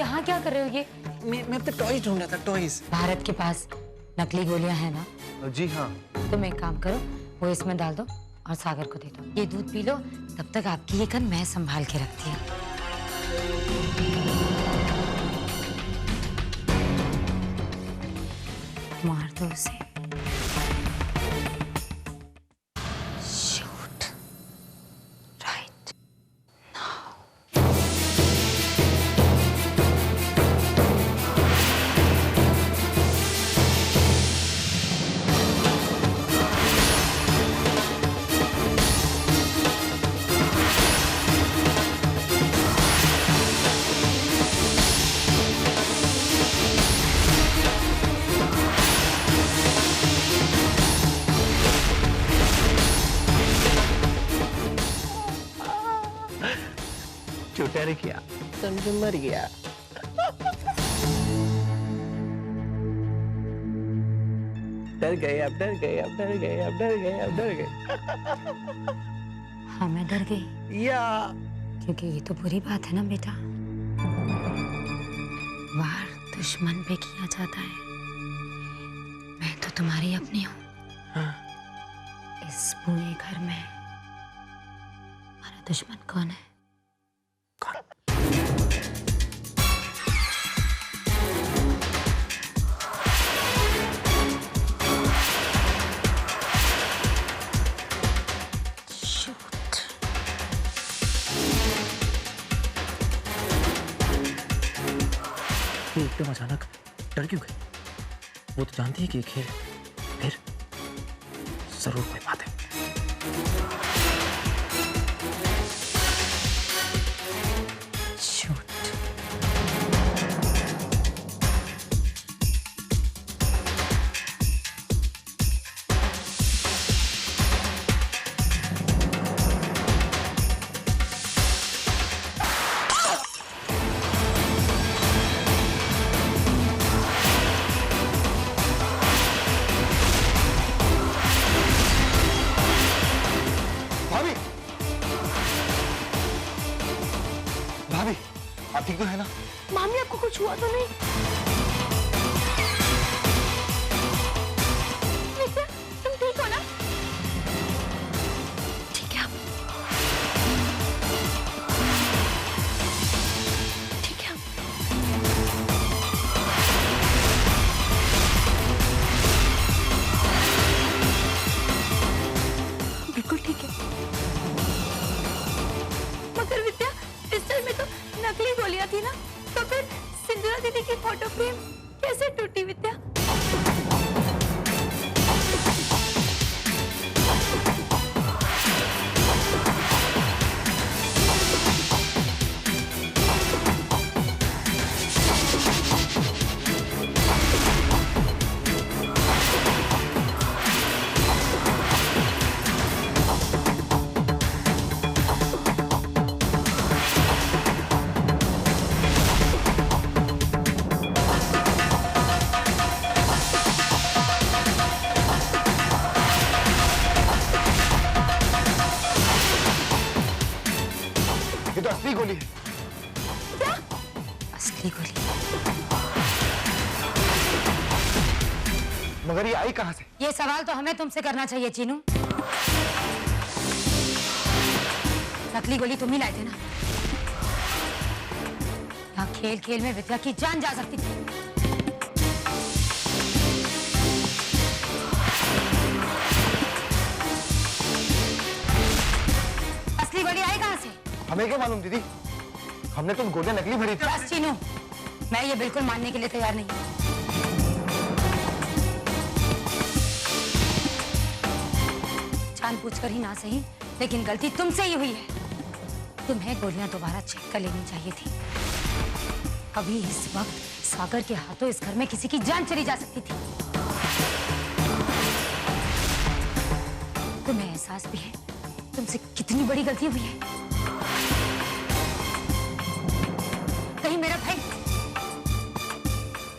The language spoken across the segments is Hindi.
यहाँ क्या कर रहे हो ये? मैं तो टॉयज ढूंढ रहा था, टॉयज। भारत के पास नकली गोलियां हैं ना? जी हाँ। तुम एक काम करो, वो इसमें डाल दो और सागर को दे दो। ये दूध पी लो, तब तक आपकी ये गन मैं संभाल के रखती हूँ। मार दो उसे। Shoot right now. डर गया, समझ मर गया। डर गए, अब डर गए, अब डर गए, अब डर गए, अब डर गए। हाँ मैं डर गई। या क्योंकि ये तो बुरी बात है ना बेटा। वार दुश्मन पे किया जाता है। मैं तो तुम्हारी अपनी हूँ। हाँ। इस पूरे घर में हमारा दुश्मन कौन है? एकदम अचानक डर क्यों गई? वो तो जानती है कि ये खेल है। फिर जरूर कोई बात है। भाभी, आप ठीक तो है ना? मामी आपको कुछ हुआ तो नहीं? नित्या, तुम ठीक हो ना? ठीक है आप? ठीक है आप? बिल्कुल ठीक है। मगर विद्या, पिस्टल में तो नकली गोलियां थी ना, तो फिर सिंदूरा दीदी की फोटो फ्रेम कैसे टूटी विद्या? ये तो असली गोली है। क्या? असली गोली? मगर ये आई कहां से? ये सवाल तो हमें तुमसे करना चाहिए चीनू। नकली गोली तुम ही लाए थे ना? यहाँ खेल खेल में विद्या की जान जा सकती थी। असली गोली आई कहां से? हमें क्या मालूम दीदी, हमने तो गोलियां नकली भरी थी। बस चीनू, मैं ये बिल्कुल मानने के लिए तैयार नहीं हूं। जानबूझकर ही ना सही, लेकिन गलती तुमसे ही हुई है। तुम्हें गोलियां दोबारा चेक कर लेनी चाहिए थी। अभी इस वक्त सागर के हाथों इस घर में किसी की जान चली जा सकती थी। तुम्हें एहसास भी है तुमसे कितनी बड़ी गलती हुई है? कहीं मेरा भाई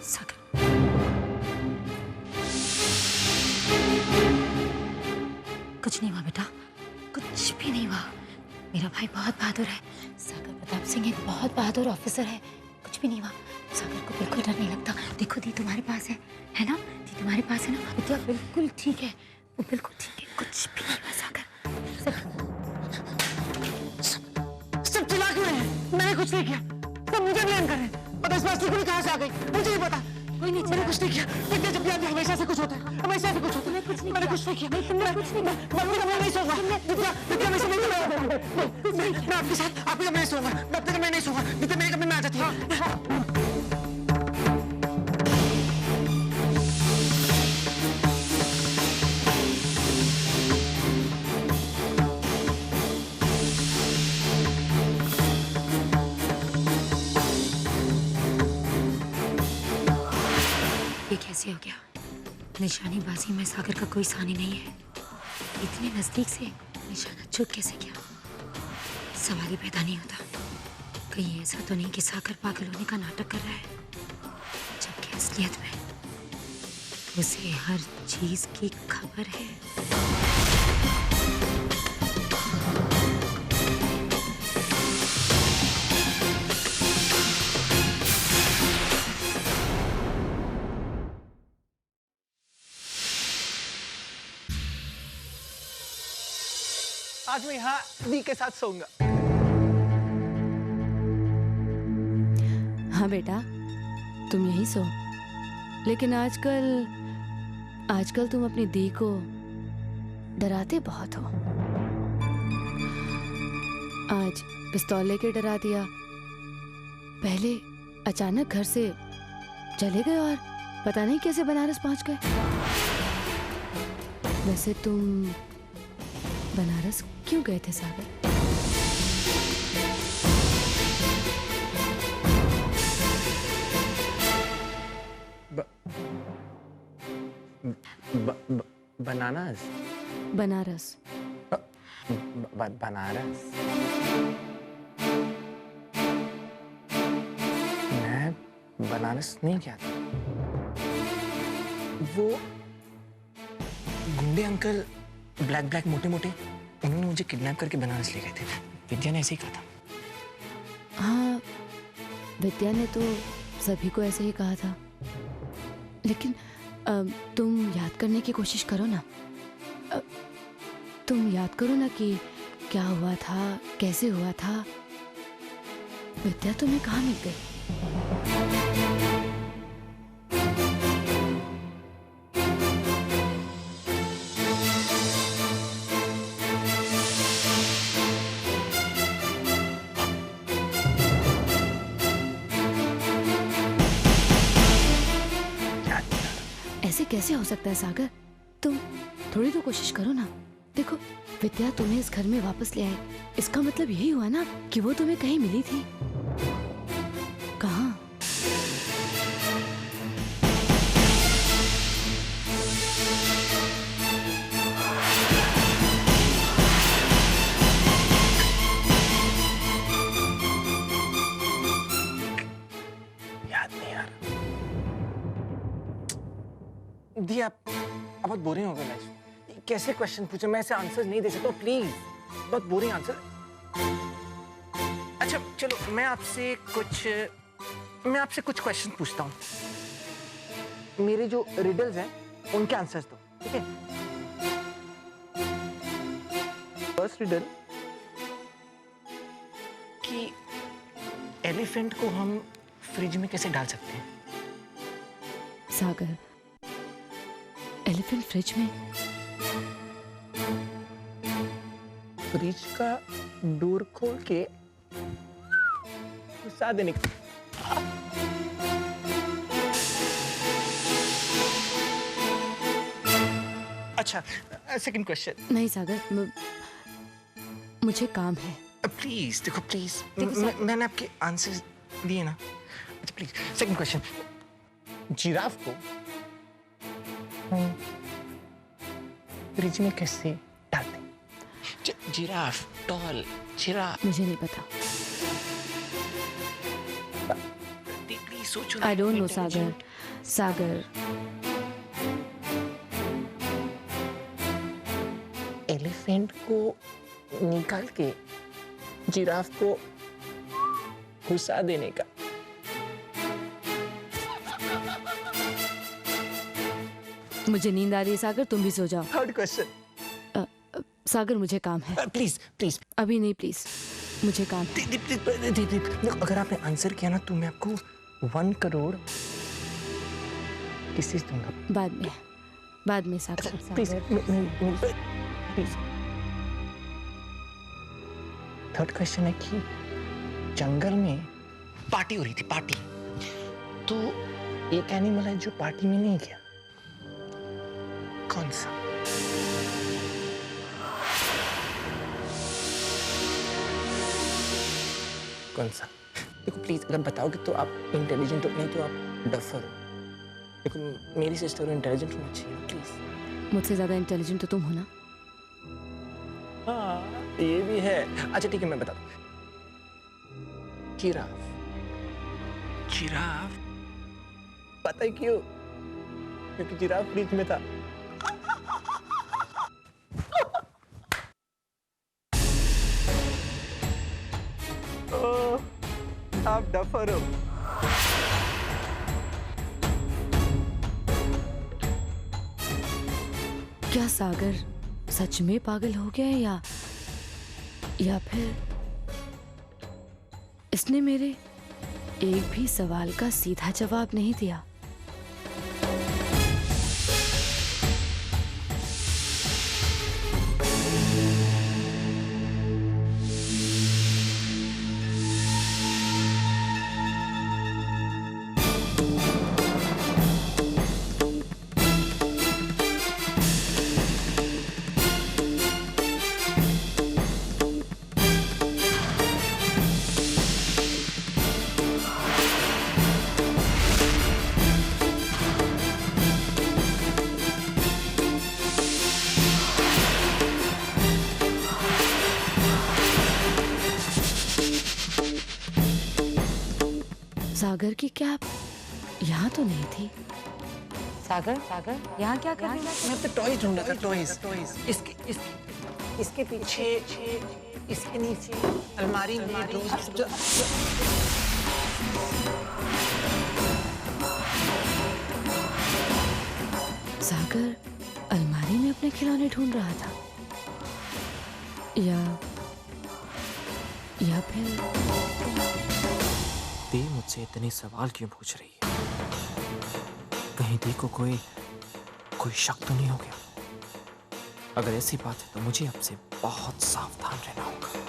सागर। कुछ नहीं हुआ बेटा, कुछ भी नहीं हुआ। मेरा भाई बहुत बहादुर है। सागर प्रताप सिंह एक बहुत बहादुर ऑफिसर है। कुछ भी नहीं हुआ। सागर को बिल्कुल डर नहीं लगता। देखो दी तुम्हारे पास है ना? दी तुम्हारे पास है ना? विद्या बिल्कुल ठीक है, वो बिल्कुल ठीक है, कुछ भी नहीं हुआ सागर। सब चिल्ला क्यों रहे हैं? मैंने कुछ नहीं किया, सब मुझे ब्लेम कर रहे हैं। पता इस बात की कहाँ से आ गई मुझे नहीं पता। कोई नहीं, मैंने कुछ नहीं किया। विद्या जब भी आती है हमेशा से कुछ होता है, हमेशा से कुछ होता है। कुछ नहीं, मैंने कुछ नहीं किया। तुमने कुछ नहीं किया। मैं नहीं सोऊंगा। विद्या मैं आपके साथ आपके कमरे में सोऊंगा। मैं अपने कमरे में नहीं सोऊंगा। विद्या मेरे कमरे में आ जाती है। ये कैसे हो गया? निशानेबाजी में सागर का कोई सानी नहीं है। इतने नजदीक से निशाना चूक कैसे गया? सवाल ही पैदा नहीं होता। कहीं ऐसा तो नहीं कि सागर पागल होने का नाटक कर रहा है, जबकि असलियत में उसे हर चीज की खबर है। आज मैं यहाँ दी के साथ सोऊंगा। हाँ बेटा, तुम यहीं सो। लेकिन आजकल तुम अपनी दी को डराते बहुत हो। आज पिस्तौल लेके डरा दिया, पहले अचानक घर से चले गए और पता नहीं कैसे बनारस पहुंच गए। वैसे तुम बनारस क्यों गए थे सागर? बनारस। बनारस। बनारस। मैं बनारस नहीं गया था। वो गुंडे अंकल ब्लैक मोटे उन्होंने मुझे किडनैप करके बनारस ले गए थे। विद्या ने ऐसे ही कहा था। हाँ, विद्या ने तो सभी को ऐसे ही कहा था। लेकिन तुम याद करने की कोशिश करो ना। तुम याद करो ना कि क्या हुआ था, कैसे हुआ था। विद्या तुम्हें कहाँ मिल गई? ऐसे कैसे हो सकता है सागर? तुम थोड़ी तो कोशिश करो ना। देखो, विद्या तुम्हें इस घर में वापस ले आई, इसका मतलब यही हुआ ना कि वो तुम्हें कहीं मिली थी। कहाँ? याद नहीं यार। दी आप बहुत बोरिंग हो गए लाइफ। कैसे क्वेश्चन पूछे? मैं ऐसे आंसर नहीं दे सकता, प्लीज। बहुत बोरिंग आंसर। अच्छा चलो, मैं आपसे कुछ क्वेश्चन पूछता हूँ। मेरे जो रिडल्स हैं उनके आंसर्स दो, ठीक है? फर्स्ट रिडल कि एलिफेंट को हम फ्रिज में कैसे डाल सकते हैं? सागर, एलिफेंट फ्रिज में? फ्रिज का डोर खोल के घुसा देने का। अच्छा, सेकंड क्वेश्चन। नहीं सागर, मुझे काम है। प्लीज देखो, प्लीज। मैंने आपके आंसर दिए ना। अच्छा प्लीज, सेकंड क्वेश्चन। जिराफ को फ्रिज में कैसे डालते? Giraffe, tall giraffe. मुझे नहीं पता। प्लीज सोचो। I don't know Sagar. Sagar, elephant को निकाल के जिराफ को घुसा देने का। मुझे नींद आ रही है सागर, तुम भी सो जाओ। Third question. सागर मुझे काम है। प्लीज प्लीज अभी नहीं, प्लीज मुझे काम है। देखो, अगर आपने आंसर किया ना तो मैं आपको 1 करोड़ किस दूंगा। बाद में Sagar. Please please. Third question है कि जंगल में पार्टी हो रही थी, पार्टी, तो एक एनिमल है जो पार्टी में नहीं गया, कौन सा? कौन सा? देखो प्लीज, अगर बताओगे तो आप इंटेलिजेंट हो, नहीं तो आप डफर हो। देखो मेरी सिस्टर इंटेलिजेंट होना चाहिए, प्लीज। मुझसे ज्यादा इंटेलिजेंट तो तुम हो ना। हाँ, ये भी है। अच्छा ठीक है, मैं बता दूं। जिराफ। जिराफ। पता है क्यों? क्योंकि जिराफ फ्रिज में था। आप डफर हो। क्या सागर सच में पागल हो गया है या फिर इसने मेरे एक भी सवाल का सीधा जवाब नहीं दिया? सागर की कैब यहाँ तो नहीं थी। सागर, यहाँ क्या कर रही है? मैं तो टॉयज ढूंढ रहा था, टॉयज। इसके पीछे, इसके नीचे अलमारी में सागर अलमारी में अपने खिलौने ढूंढ रहा था या फिर दी मुझसे इतने सवाल क्यों पूछ रही है? कहीं दी को कोई शक तो नहीं हो गया? अगर ऐसी बात है तो मुझे अब से बहुत सावधान रहना होगा।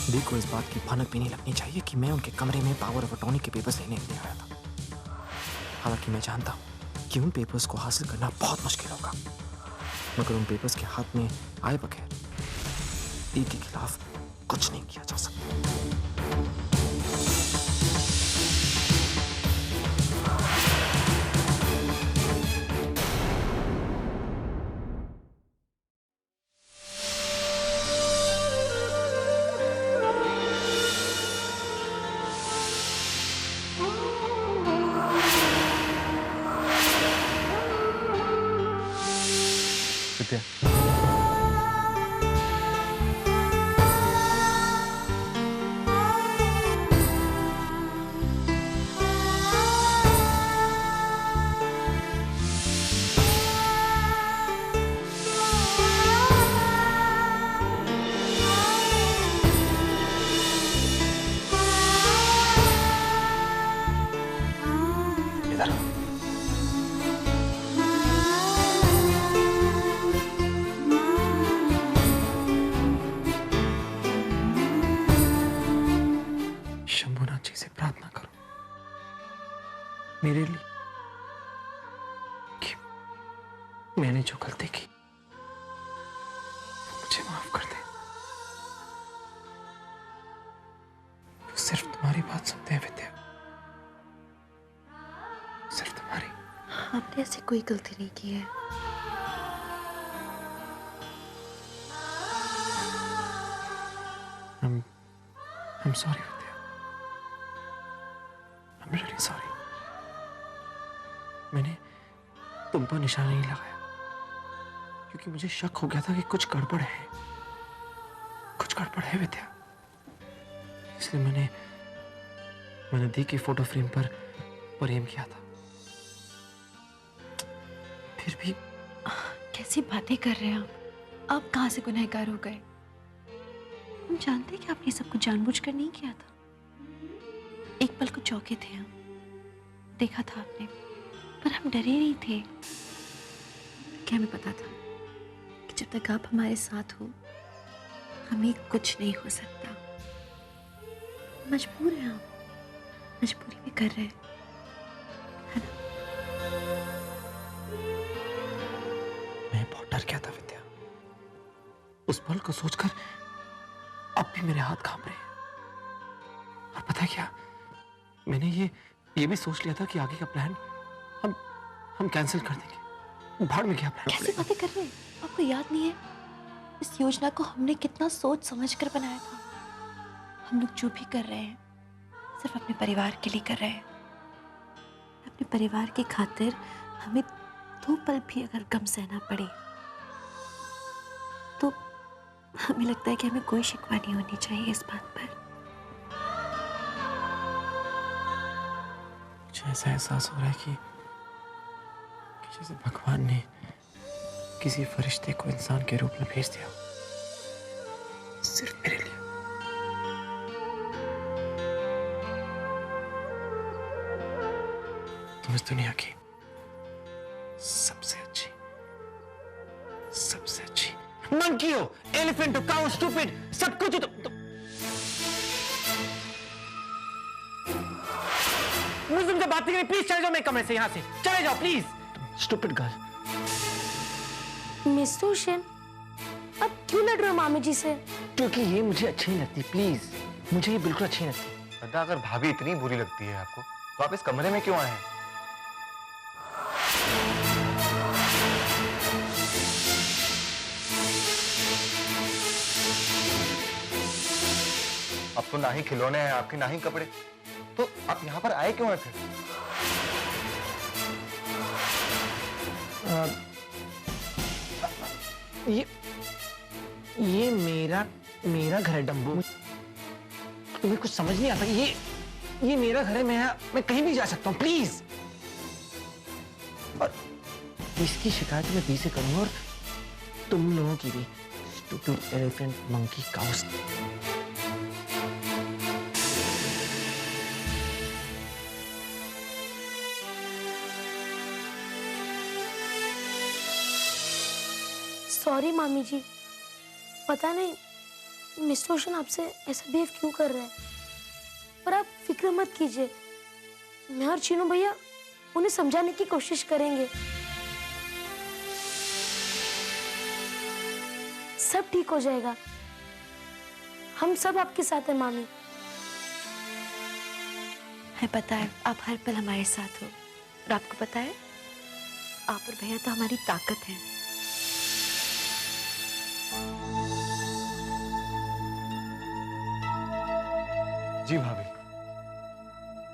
दी को इस बात की भनक भी नहीं लगनी चाहिए कि मैं उनके कमरे में पावर ऑफ अटॉर्नी के पेपर्स लेने के लिए आया था। हालांकि मैं जानता हूं कि उन पेपर्स को हासिल करना बहुत मुश्किल होगा, मगर उन पेपर्स के हाथ में आए बगैर दी के खिलाफ कुछ नहीं किया जा सकता। विद्या, इधर। मेरे लिए कि मैंने जो गलती की मुझे माफ कर दे। वो सिर्फ तुम्हारी बात सुनते हैं विद्या, सिर्फ तुम्हारी। आपने ऐसी कोई गलती नहीं की है। I'm sorry Vidya, I'm really sorry। मैंने तुम पर निशाना नहीं लगाया क्योंकि मुझे शक हो गया था कि कुछ गड़बड़ है, कुछ गड़बड़ है विद्या। इसलिए मैंने दी की फोटो फ्रेम पर प्रेम किया था। फिर भी कैसी बातें कर रहे हैं आप कहाँ से गुनहगार हो गए? हम जानते हैं कि आपने सब कुछ जानबूझकर नहीं किया था। एक पल को चौंके थे हम, देखा था आपने, पर हम डरे नहीं थे। क्या हमें पता था कि जब तक आप हमारे साथ हो हमें कुछ नहीं हो सकता। मजबूर हैं आप, मजबूरी में कर रहे हैं, है ना? मैं बहुत डर गया था विद्या। उस पल को सोचकर अब भी मेरे हाथ कांप रहे हैं। और पता है क्या, मैंने ये भी सोच लिया था कि आगे का प्लान हम कैंसिल कर देंगे। भाड़ में क्या प्लान कैसी बातें कर रहे हैं? आपको याद नहीं है इस योजना को हमने कितना सोच समझ कर बनाया था? हम लोग जो भी कर रहे हैं सिर्फ अपने परिवार के लिए कर रहे हैं। अपने परिवार की खातिर हमें 2 पल भी अगर गम सहना पड़े तो हमें लगता है कि हमें कोई शिकवा नहीं होनी चाहिए इस बात पर। मुझे ऐसा एहसास हो रहा है कि जैसे भगवान ने किसी फरिश्ते को इंसान के रूप में भेज दिया सिर्फ मेरे लिए। तुम इस दुनिया की सबसे अच्छी मंकी हो, एलिफेंट हो, काउ, स्टूपिड, सब कुछ हो तुम। मुझे तुमसे बात नहीं करनी, प्लीज चले जाओ मेरे कमरे से, यहां से चले जाओ please. Stupid girl. Mister Hussain, अब क्यों लड़ रहे हो मामी जी से? क्योंकि ये मुझे अच्छी नहीं लगती, प्लीज मुझे ये बिल्कुल अच्छी नहीं लगती। अदा, अगर भाभी इतनी बुरी लगती है आपको तो आप इस कमरे में क्यों आए हैं? अब तो ना ही खिलौने हैं आपके, ना ही कपड़े, तो आप यहाँ पर आए क्यों हैं फिर? ये मेरा घर है डम्बू। तुम्हें कुछ समझ नहीं आता। ये मेरा घर है, मैं कहीं भी जा सकता हूँ, प्लीज। और इसकी शिकायत मैं दी से करूंगा और तुम लोगों की भी। Stupid elephant monkey cows. Sorry मामी जी, पता नहीं मिस्टर हुसैन आपसे ऐसा बिहेव क्यों कर रहा है, पर आप फिक्र मत कीजिए। मैं और चीनू भैया उन्हें समझाने की कोशिश करेंगे। सब ठीक हो जाएगा। हम सब आपके साथ हैं मामी। हमें पता है आप हर पल हमारे साथ हो, और आपको पता है आप और भैया तो हमारी ताकत है। जी भाभी,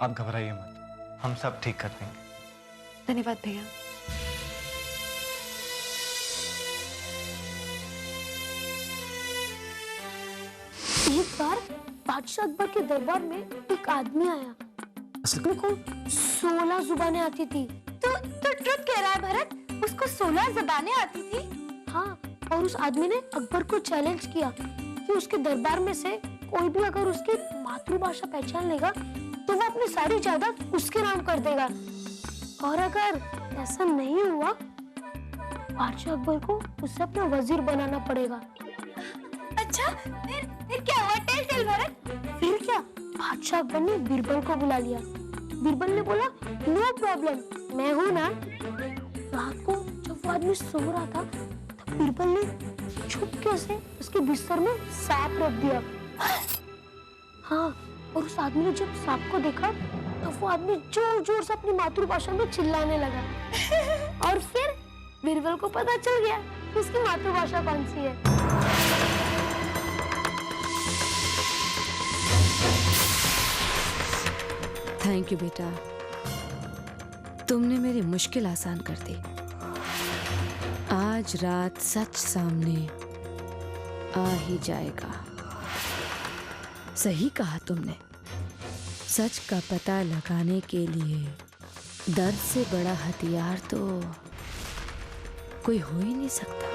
आप घबराइए मत, हम सब ठीक कर देंगे। धन्यवाद भैया। एक बार बादशाह अकबर के दरबार में एक आदमी आया। उसको 16 जुबानें आती थी। तो ट्रुथ कह रहा है भरत, उसको 16 जुबानें आती थी? हाँ, और उस आदमी ने अकबर को चैलेंज किया कि उसके दरबार में से कोई भी अगर उसकी मातृभाषा पहचान लेगा तो वो अपनी सारी जायदाद उसके नाम कर देगा, और अगर ऐसा नहीं हुआ बादशाह अकबर को उसे अपना वजीर बनाना पड़ेगा। अच्छा, फिर क्या हुआ? टेल भरत। फिर क्या, बादशाह अकबर ने बीरबल को बुला लिया बीरबल ने बोला नो प्रॉब्लम, मैं हूं ना। रात को जब वो आदमी सो रहा था तब बीरबल ने चुपके से उसके बिस्तर में सांप रख दिया। हाँ, और उस आदमी ने जब सांप को देखा तो वो आदमी जोर जोर से अपनी मातृभाषा में चिल्लाने लगा। और फिर बीरबल को पता चल गया कि उसकी मातृभाषा कौन सी है। थैंक यू बेटा, तुमने मेरी मुश्किल आसान कर दी। आज रात सच सामने आ ही जाएगा। सही कहा तुमने, सच का पता लगाने के लिए दर्द से बड़ा हथियार तो कोई हो ही नहीं सकता।